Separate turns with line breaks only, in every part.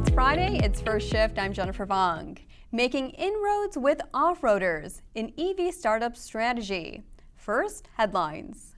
It's Friday, it's First Shift. I'm Jennifer Vong. Making inroads with off-roaders, an EV startup strategy. First, headlines.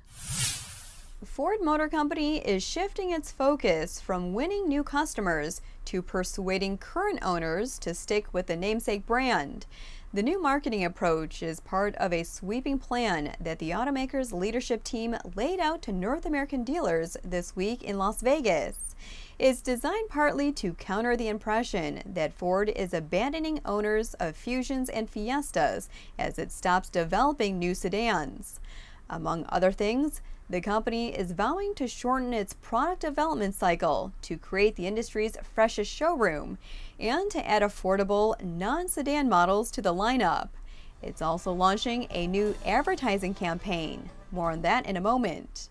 Ford Motor Company is shifting its focus from winning new customers to persuading current owners to stick with the namesake brand. The new marketing approach is part of a sweeping plan that the automaker's leadership team laid out to North American dealers this week in Las Vegas. It's designed partly to counter the impression that Ford is abandoning owners of Fusions and Fiestas as it stops developing new sedans. Among other things, the company is vowing to shorten its product development cycle to create the industry's freshest showroom and to add affordable, non-sedan models to the lineup. It's also launching a new advertising campaign. More on that in a moment.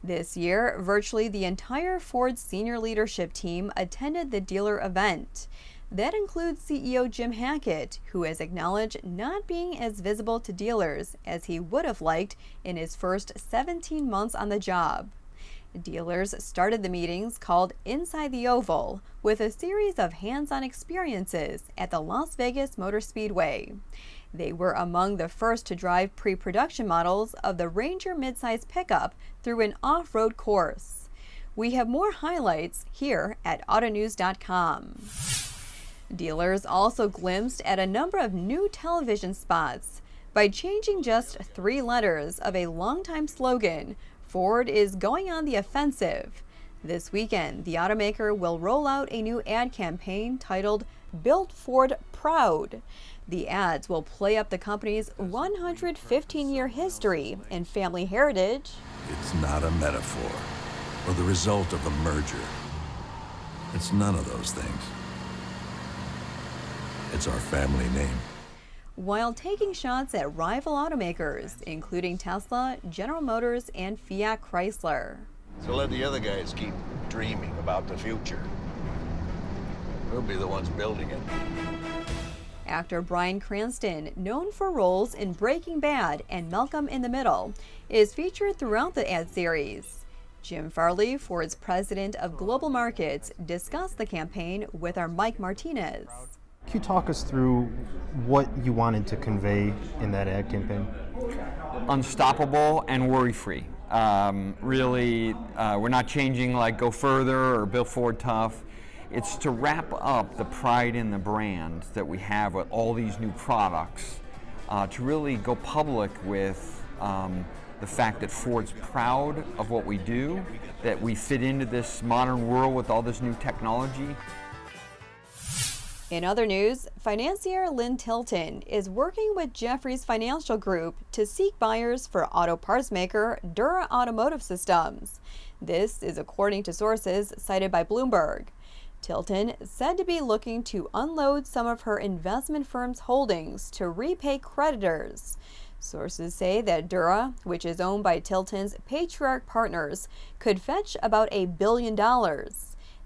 This year, virtually the entire Ford senior leadership team attended the dealer event. That includes CEO Jim Hackett, who has acknowledged not being as visible to dealers as he would have liked in his first 17 months on the job. Dealers started the meetings called Inside the Oval with a series of hands-on experiences at the Las Vegas Motor Speedway. They were among the first to drive pre-production models of the Ranger midsize pickup through an off-road course. We have more highlights here at autonews.com. Dealers also glimpsed at a number of new television spots. By changing just 3 letters of a longtime slogan, Ford is going on the offensive. This weekend, the automaker will roll out a new ad campaign titled Build Ford Proud. The ads will play up the company's 115-year history and family heritage.
It's not a metaphor or the result of a merger. It's none of those things. It's our family name.
While taking shots at rival automakers, including Tesla, General Motors, and Fiat Chrysler.
So let the other guys keep dreaming about the future. We'll be the ones building it.
Actor Bryan Cranston, known for roles in Breaking Bad and Malcolm in the Middle, is featured throughout the ad series. Jim Farley, Ford's president of global markets, discussed the campaign with our Mike Martinez.
Can you talk us through what you wanted to convey in that ad campaign?
Unstoppable and worry-free. Really, we're not changing like Go Further or Build Ford Tough. It's to wrap up the pride in the brand that we have with all these new products, to really go public with the fact that Ford's proud of what we do, that we fit into this modern world with all this new technology.
In other news, financier Lynn Tilton is working with Jefferies Financial Group to seek buyers for auto parts maker Dura Automotive Systems. This is according to sources cited by Bloomberg. Tilton said to be looking to unload some of her investment firm's holdings to repay creditors. Sources say that Dura, which is owned by Tilton's Patriarch Partners, could fetch about $1 billion.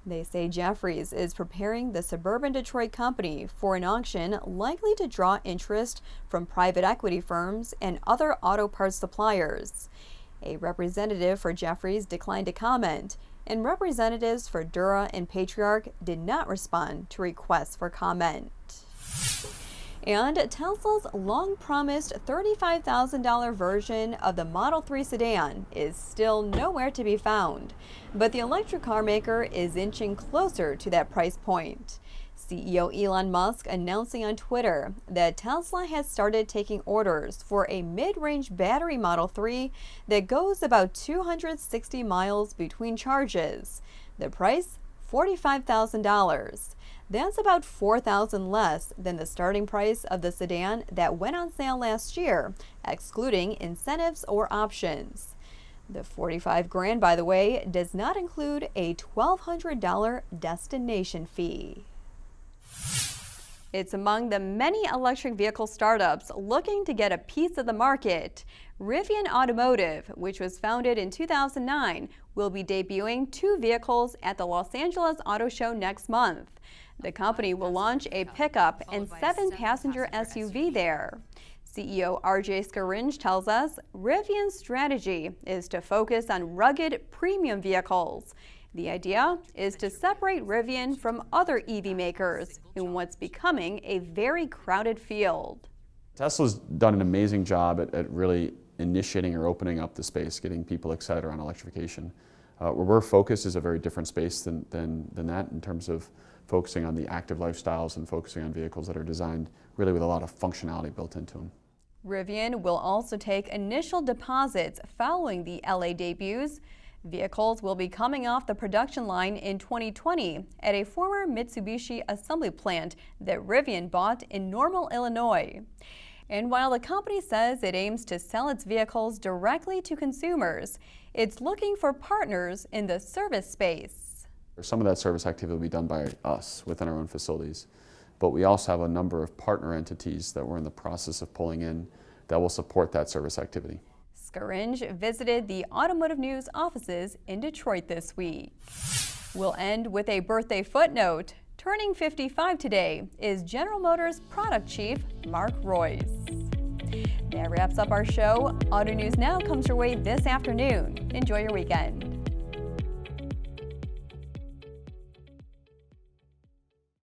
They say Jefferies is preparing the suburban Detroit company for an auction likely to draw interest from private equity firms and other auto parts suppliers. A representative for Jefferies declined to comment, and representatives for Dura and Patriarch did not respond to requests for comment. And Tesla's long-promised $35,000 version of the Model 3 sedan is still nowhere to be found, but the electric car maker is inching closer to that price point. CEO Elon Musk announcing on Twitter that Tesla has started taking orders for a mid-range battery Model 3 that goes about 260 miles between charges. The price, $45,000. That's about $4,000 less than the starting price of the sedan that went on sale last year, excluding incentives or options. The $45,000, by the way, does not include a $1,200 destination fee. It's among the many electric vehicle startups looking to get a piece of the market. Rivian Automotive, which was founded in 2009, will be debuting 2 vehicles at the Los Angeles Auto Show next month. The company will launch a pickup and 7-passenger SUV there. CEO RJ Scaringe tells us Rivian's strategy is to focus on rugged premium vehicles. The idea is to separate Rivian from other EV makers in what's becoming a very crowded field.
Tesla's done an amazing job at really initiating or opening up the space, getting people excited around electrification. Where we're focused is a very different space than that, in terms of focusing on the active lifestyles and focusing on vehicles that are designed really with a lot of functionality built into them.
Rivian will also take initial deposits following the LA debuts. Vehicles will be coming off the production line in 2020 at a former Mitsubishi assembly plant that Rivian bought in Normal, Illinois. And while the company says it aims to sell its vehicles directly to consumers, it's looking for partners in the service space.
Some of that service activity will be done by us within our own facilities, but we also have a number of partner entities that we're in the process of pulling in that will support that service activity.
Scaringe visited the Automotive News offices in Detroit this week. We'll end with a birthday footnote. Turning 55 today is General Motors product chief Mark Royce. That wraps up our show. Auto News Now comes your way this afternoon. Enjoy your weekend.